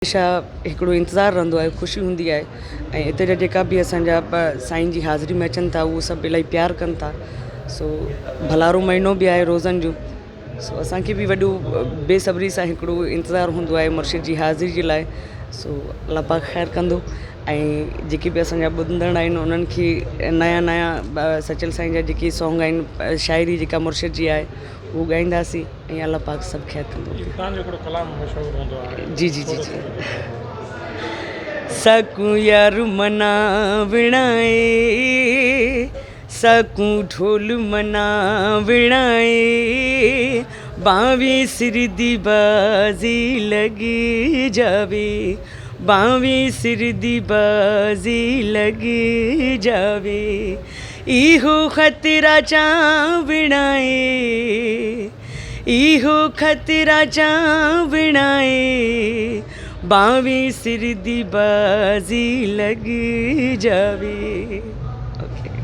हमेशा हिकिड़ो इंतज़ारु रहंदो आहे, ख़ुशी हूंदी आहे ऐं हिते जा जेका बि असांजा साईं जी हाज़िरी में अचनि था उहे सभु इलाही प्यार कनि था। सो भलारो महीनो बि आहे रोज़नि जो। सो असांखे बि वॾो बेसब्री सां हिकिड़ो इंतज़ारु हूंदो आहे मुर्शिद जी हाज़िरी जे लाइ। सो अल्लाह पाक ख़ैरु कंदो ऐं जेके बि असांजा ॿुधंदड़ आहिनि उन्हनि खे नया नया सचल साईं जा जेके सॉन्ग आहिनि, शाइरी जेका मुर्शिद जी आहे उहो ॻाईंदासीं ऐं अल्लाह पाक सभु ख़ैरु कंदो। तव्हांजो हिकिड़ो कलाम मशहूरु हूंदो आहे। जी जी जी जी सकूं यार मना विणाए, सकूं ढोल मना विणाए, बावी सिर दी बाजी लगी जावे, बावी सिर दी बाजी लगी जावे, इहो खतरा चा विणाए, इहो खतरा चा विणाए, बावी सिर दी बाजी लग जावे। ओके।